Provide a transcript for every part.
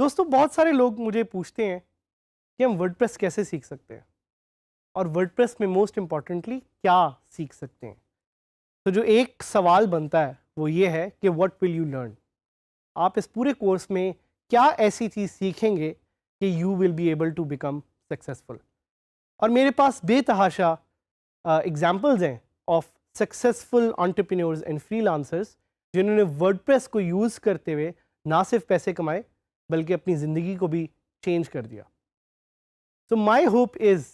دوستوں بہت سارے لوگ مجھے پوچھتے ہیں کہ ہم ورڈ پریس کیسے سیکھ سکتے ہیں اور ورڈ پریس میں موسٹ امپورٹنٹلی کیا سیکھ سکتے ہیں. تو جو ایک سوال بنتا ہے وہ یہ ہے کہ واٹ ول یو لرن. آپ اس پورے کورس میں کیا ایسی چیز سیکھیں گے کہ you will be able to become successful. اور میرے پاس بے تحاشا ایگزامپلز ہیں of successful entrepreneurs and freelancers جنہوں نے ورڈ پریس کو یوز کرتے ہوئے نہ صرف پیسے کمائے بلکہ اپنی زندگی کو بھی چینج کر دیا. So my hope is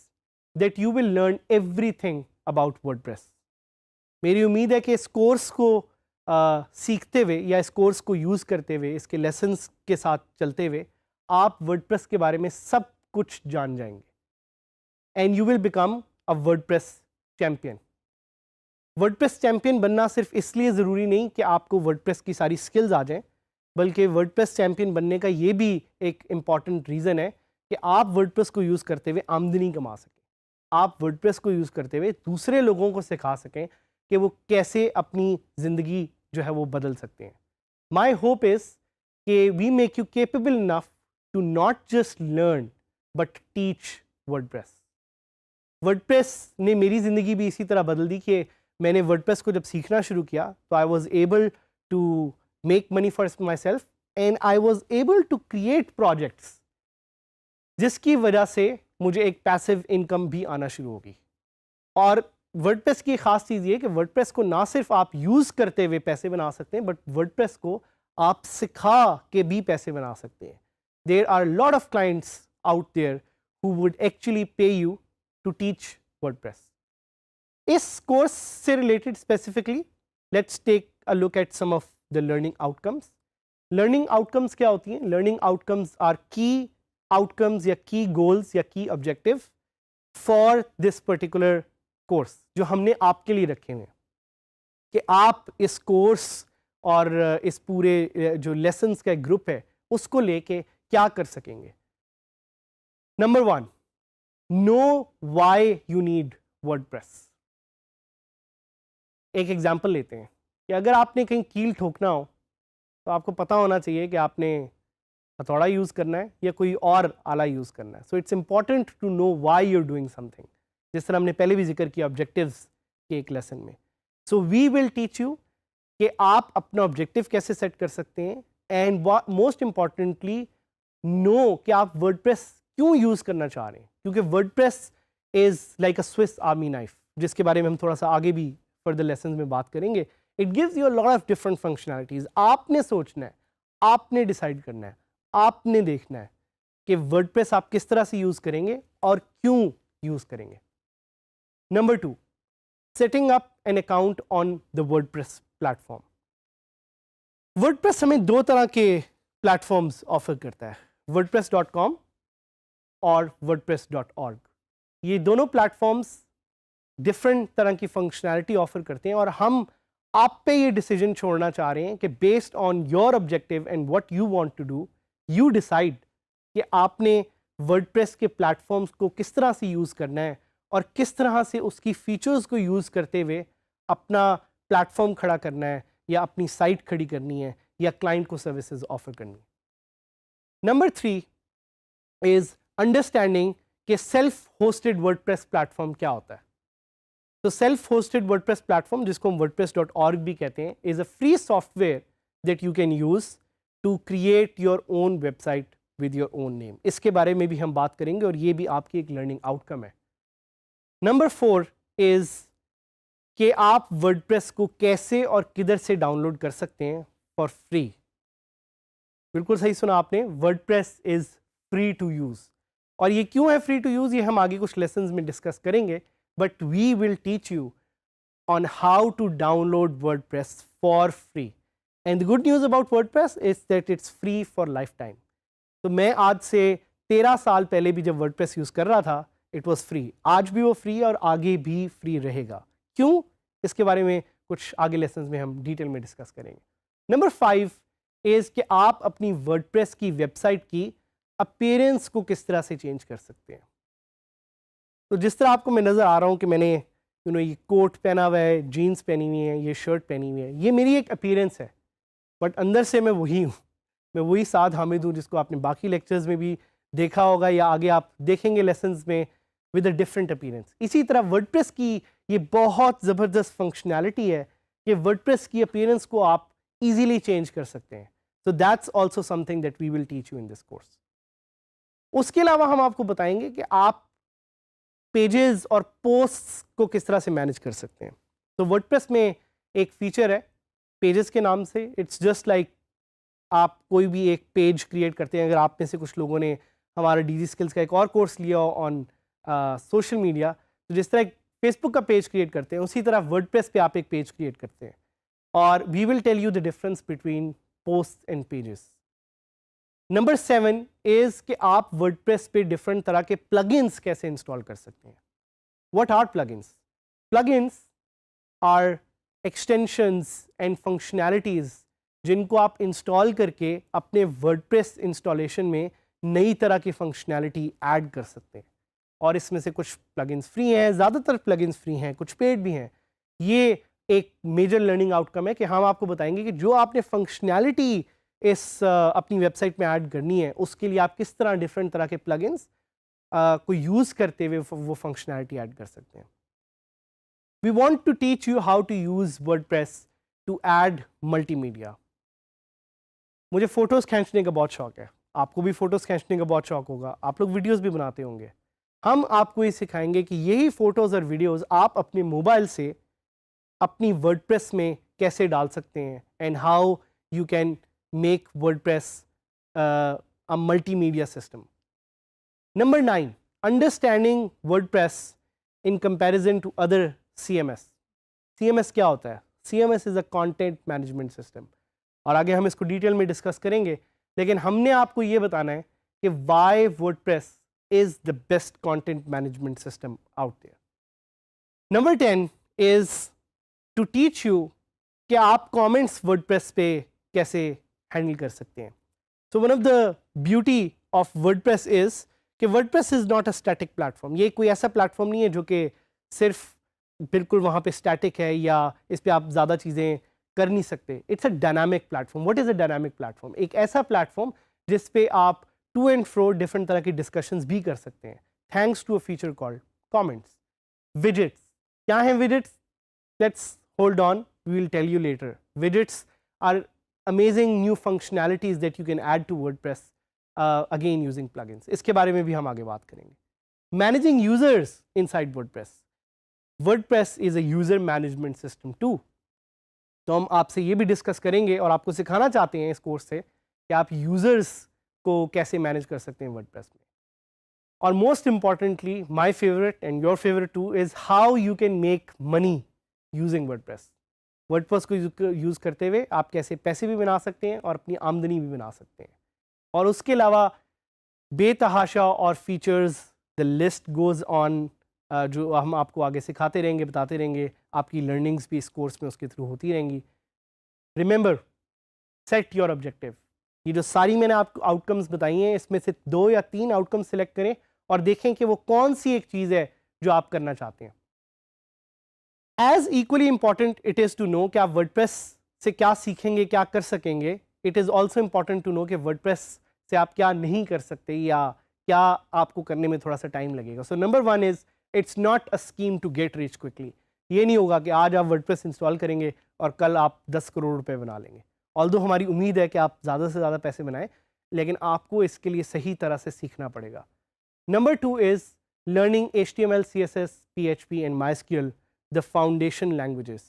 that you will learn everything about WordPress. میری امید ہے کہ اس کورس کو سیکھتے ہوئے یا اس کورس کو یوز کرتے ہوئے اس کے لیسنس کے ساتھ چلتے ہوئے آپ ورڈ پریس کے بارے میں سب کچھ جان جائیں گے and you will become a word press champion. Word press champion بننا صرف اس لیے ضروری نہیں کہ آپ کو ورڈ پریس کی ساری سکلز آ جائیں بلکہ ورڈ پریس چیمپئن بننے کا یہ بھی ایک امپورٹنٹ ریزن ہے کہ آپ ورڈ پریس کو یوز کرتے ہوئے آمدنی کما سکیں. آپ ورڈ پریس کو یوز کرتے ہوئے دوسرے لوگوں کو سکھا سکیں کہ وہ کیسے اپنی زندگی جو ہے وہ بدل سکتے ہیں. مائی ہوپ از کہ we make you capable enough to not just learn but teach WordPress. WordPress نے میری زندگی بھی اسی طرح بدل دی کہ میں نے ورڈ پریس کو جب سیکھنا شروع کیا تو I was able to make money for myself and I was able to create projects جس کی وجہ سے مجھے ایک پیسو انکم بھی آنا شروع ہوگی. اور ورڈ پریس کی خاص چیز یہ کہ ورڈ پریس کو نہ صرف آپ یوز کرتے ہوئے پیسے بنا سکتے ہیں بٹ ورڈ پریس کو آپ سکھا کے بھی پیسے بنا سکتے ہیں. There are lot of clients out there who would actually pay you to teach WordPress. اس کورس سے related specifically let's take a look at some of the learning outcomes. Learning outcomes کیا ہوتی ہیں؟ Learning outcomes are key آؤٹ کمز یا key goals یا key objective for this particular course جو ہم نے آپ کے لیے رکھے ہوئے ہیں کہ آپ اس کورس اور اس پورے جو لیسنس کا گروپ ہے اس کو لے کے کیا کر سکیں گے. Number 1، know why you need WordPress. ایک ایگزامپل لیتے ہیں کہ اگر آپ نے کہیں کیل ٹھوکنا ہو تو آپ کو پتہ ہونا چاہیے کہ آپ نے ہتھوڑا یوز کرنا ہے یا کوئی اور آلہ یوز کرنا ہے. So it's important to know why you are doing something, جس طرح ہم نے پہلے بھی ذکر کیا آبجیکٹیوز کے ایک لیسن میں. سو وی ول ٹیچ یو کہ آپ اپنا آبجیکٹیو کیسے سیٹ کر سکتے ہیں اینڈ موسٹ امپورٹنٹلی نو کہ آپ ورڈ پریس کیوں یوز کرنا چاہ رہے ہیں. کیونکہ word press is like a Swiss army knife جس کے بارے میں ہم تھوڑا سا آگے بھی فردر لیسنز میں بات کریں گے. It gives you a lot of different functionalities. آپ نے سوچنا ہے، آپ نے ڈیسائیڈ کرنا ہے، آپ نے دیکھنا ہے کہ ورڈ پریس آپ کس طرح سے یوز کریں گے اور کیوں یوز کریں گے. Number 2، setting up an account on the WordPress platform. WordPress ہمیں 2 طرح کے پلیٹ فارمز آفر کرتا ہے، wordpress.com اور wordpress.org. یہ دونوں پلیٹ فارمز ڈفرینٹ طرح کی فنکشنالٹی آفر کرتے ہیں اور ہم آپ پہ یہ ڈیسیجن چھوڑنا چاہ رہے ہیں کہ based on your objective and what you want to do you decide کہ آپ نے ورڈ پریس کے پلیٹ فارمز کو کس طرح سے یوز کرنا ہے اور کس طرح سے اس کی فیچرز کو یوز کرتے ہوئے اپنا پلیٹ فارم کھڑا کرنا ہے یا اپنی سائٹ کھڑی کرنی ہے یا کلائنٹ کو سروسز آفر کرنی ہے. نمبر 3 از انڈرسٹینڈنگ کہ self hosted WordPress platform کیا ہوتا ہے. تو self hosted WordPress platform جس کو ہم wordpress.org بھی کہتے ہیں is a free software that you can use to create your own website with your own name. اس کے بارے میں بھی ہم بات کریں گے اور یہ بھی آپ کی ایک لرننگ آؤٹ کم ہے. نمبر 4 از کہ آپ ورڈ پریس کو کیسے اور کدھر سے ڈاؤن لوڈ کر سکتے ہیں فار فری. بالکل صحیح سنا آپ نے، WordPress is free to use. اور یہ کیوں ہے فری ٹو یوز یہ ہم آگے کچھ لیسنز میں ڈسکس کریں گے. But we will teach you on how to download WordPress for free. And the good news about WordPress is that it's free for lifetime. تو میں آج سے 13 سال پہلے بھی جب ورڈ پریس یوز کر رہا تھا اٹ واز فری. آج بھی وہ فری اور آگے بھی فری رہے گا. کیوں؟ اس کے بارے میں کچھ آگے لیسنز میں ہم ڈیٹیل میں ڈسکس کریں گے. نمبر 5 از کہ آپ اپنی ورڈ پریس کی ویب سائٹ کی اپیرنس کو کس طرح سے چینج کر سکتے ہیں. تو جس طرح آپ کو میں نظر آ رہا ہوں کہ میں نے یہ کوٹ پہنا ہوا ہے، جینس پہنی ہوئی ہے، یہ شرٹ پہنی ہوئی ہے، یہ میری ایک اپیرنس ہے بٹ اندر سے میں وہی ہوں. میں وہی سعد حامد ہوں جس کو آپ نے باقی لیکچرز میں بھی دیکھا ہوگا یا آگے آپ دیکھیں گے لیسنز میں ود اے ڈفرینٹ اپیرنس. اسی طرح ورڈپریس کی یہ بہت زبردست فنکشنالٹی ہے کہ ورڈپریس کی اپیرنس کو آپ ایزیلی چینج کر سکتے ہیں. So that's also something that we will teach you in this course. اس کے علاوہ ہم آپ کو بتائیں گے کہ آپ پیجز اور پوسٹس کو کس طرح سے مینیج کر سکتے ہیں. تو ورڈپریس میں ایک فیچر ہے پیجز کے نام سے. اٹس جسٹ لائک آپ کوئی بھی ایک پیج کریٹ کرتے ہیں. اگر آپ میں سے کچھ لوگوں نے ہمارا ڈی جی اسکلس کا ایک اور کورس لیا آن سوشل میڈیا, تو جس طرح فیس بک کا پیج کریٹ کرتے ہیں اسی طرح ورڈپریس پہ آپ ایک پیج کریٹ کرتے ہیں. اور we will tell you the difference between post and pages. Number 7 is کہ آپ ورڈپریس پہ ڈفرنٹ طرح کے پلگنس کیسے انسٹال کر سکتے ہیں. What are plugins? Plugins are extensions and functionalities جن کو آپ انسٹال کر کے اپنے ورڈپریس انسٹالیشن میں نئی طرح کی فنکشنالٹی ایڈ کر سکتے ہیں. اور اس میں سے کچھ پلگنس فری ہیں, زیادہ تر پلگنس فری ہیں, کچھ پیڈ بھی ہیں. یہ ایک میجر لرننگ آؤٹ کم ہے کہ ہم آپ کو بتائیں گے کہ جو آپ نے فنکشنالٹی اس اپنی ویب سائٹ میں ایڈ کرنی ہے اس کے لیے آپ کس طرح ڈفرینٹ طرح کے پلگنس کو یوز کرتے ہوئے وہ فنکشنالٹی ایڈ کر سکتے ہیں. We want to teach you how to use WordPress to add multimedia. مجھے فوٹوز کھینچنے کا بہت شوق ہے, آپ کو بھی فوٹوز کھینچنے کا بہت شوق ہوگا, آپ لوگ ویڈیوز بھی بناتے ہوں گے. ہم آپ کو یہ سکھائیں گے کہ یہی فوٹوز اور ویڈیوز آپ اپنے موبائل سے اپنی ورڈپریس میں کیسے ڈال سکتے ہیں and how you can make WordPress a multimedia system. Number 9, understanding WordPress in comparison to other CMS. CMS کیا ہوتا ہے؟ CMS is a content management system, اور آگے ہم اس کو ڈیٹیل میں ڈسکس کریں گے. لیکن ہم نے آپ کو یہ بتانا ہے کہ why WordPress is the best content management system out there. Number 10 is to teach you کہ آپ comments WordPress پہ کیسے ہینڈل کر سکتے ہیں. So one of the beauty of WordPress is کہ WordPress is not a static platform. یہ کوئی ایسا پلیٹفارم نہیں ہے جو کہ صرف بالکل وہاں پہ اسٹیٹک ہے یا اس پہ آپ زیادہ چیزیں کر نہیں سکتے. It's a dynamic platform. What is a dynamic platform? ایک ایسا پلیٹفارم جس پہ آپ ٹو اینڈ فرو ڈفرنٹ طرح کی ڈسکشنز بھی کر سکتے ہیں thanks to a feature called comments. Widgets کیا ہیں؟ Widgets let's hold on, we will tell you later. Widgets are amazing new functionalities that you can add to WordPress again using plugins. اس کے بارے میں بھی ہم آگے بات کریں گے. Managing users inside WordPress. WordPress is a user management system too. تو ہم آپ سے یہ بھی ڈسکس کریں گے اور آپ کو سکھانا چاہتے ہیں اس کورس سے کہ آپ یوزرس کو کیسے مینیج کر سکتے ہیں ورڈپریس میں. اور most importantly my favourite and your favourite two is how you can make money using WordPress. WordPress کو یوز کرتے ہوئے آپ کیسے پیسے بھی بنا سکتے ہیں اور اپنی آمدنی بھی بنا سکتے ہیں. اور اس کے علاوہ بے تحاشا اور features, the list goes on, جو ہم آپ کو آگے سکھاتے رہیں گے, بتاتے رہیں گے. آپ کی لرننگز بھی اس کورس میں اس کے تھرو ہوتی رہیں گی. Remember, set your objective. یہ جو ساری میں نے آپ کو آؤٹ کمز بتائی ہیں اس میں سے 2 یا 3 آؤٹ کم سلیکٹ کریں اور دیکھیں کہ وہ کون سی ایک چیز ہے جو آپ کرنا چاہتے ہیں. As equally important it is to know کہ آپ ورڈپریس سے کیا سیکھیں گے, کیا کر سکیں گے. It is also important to know کہ ورڈپریس سے آپ کیا نہیں کر سکتے یا کیا آپ کو کرنے میں تھوڑا سا ٹائم لگے گا. So number 1 is it's not a scheme to get rich quickly. یہ نہیں ہوگا کہ آج آپ ورڈپریس انسٹال کریں گے اور کل آپ 10 کروڑ روپے بنا لیں گے. آلدو ہماری امید ہے کہ آپ زیادہ سے زیادہ پیسے بنائیں, لیکن آپ کو اس کے لیے صحیح طرح سے سیکھنا پڑے گا. Number 2 is learning HTML, CSS, PHP and MySQL, the foundation languages.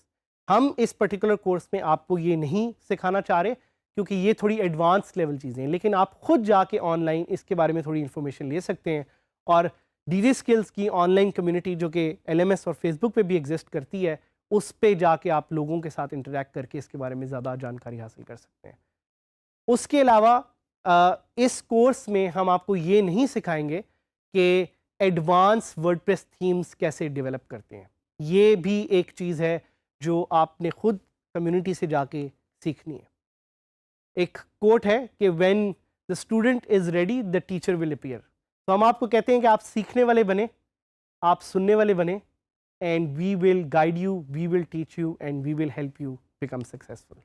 ہم اس پرٹیکولر کورس میں آپ کو یہ نہیں سکھانا چاہ رہے کیونکہ یہ تھوڑی ایڈوانس لیول چیزیں ہیں, لیکن آپ خود جا کے آن لائن اس کے بارے میں تھوڑی انفارمیشن لے سکتے ہیں. اور ڈی جی اسکلس کی آن لائن کمیونٹی جو کہ LMS اور فیس بک پہ بھی ایگزسٹ کرتی ہے, اس پہ جا کے آپ لوگوں کے ساتھ انٹریکٹ کر کے اس کے بارے میں زیادہ جانکاری حاصل کر سکتے ہیں. اس کے علاوہ اس کورس میں ہم آپ کو یہ نہیں سکھائیں گے کہ ایڈوانس ورڈپریس تھیمز کیسے ڈیولپ کرتے ہیں. یہ بھی ایک چیز ہے جو آپ نے خود کمیونٹی سے جا کے سیکھنی ہے. ایک کوٹ ہے کہ when the student is ready the teacher will appear. تو ہم آپ کو کہتے ہیں کہ آپ سیکھنے والے بنیں, آپ سننے والے بنیں, and we will guide you, we will teach you, and we will help you become successful.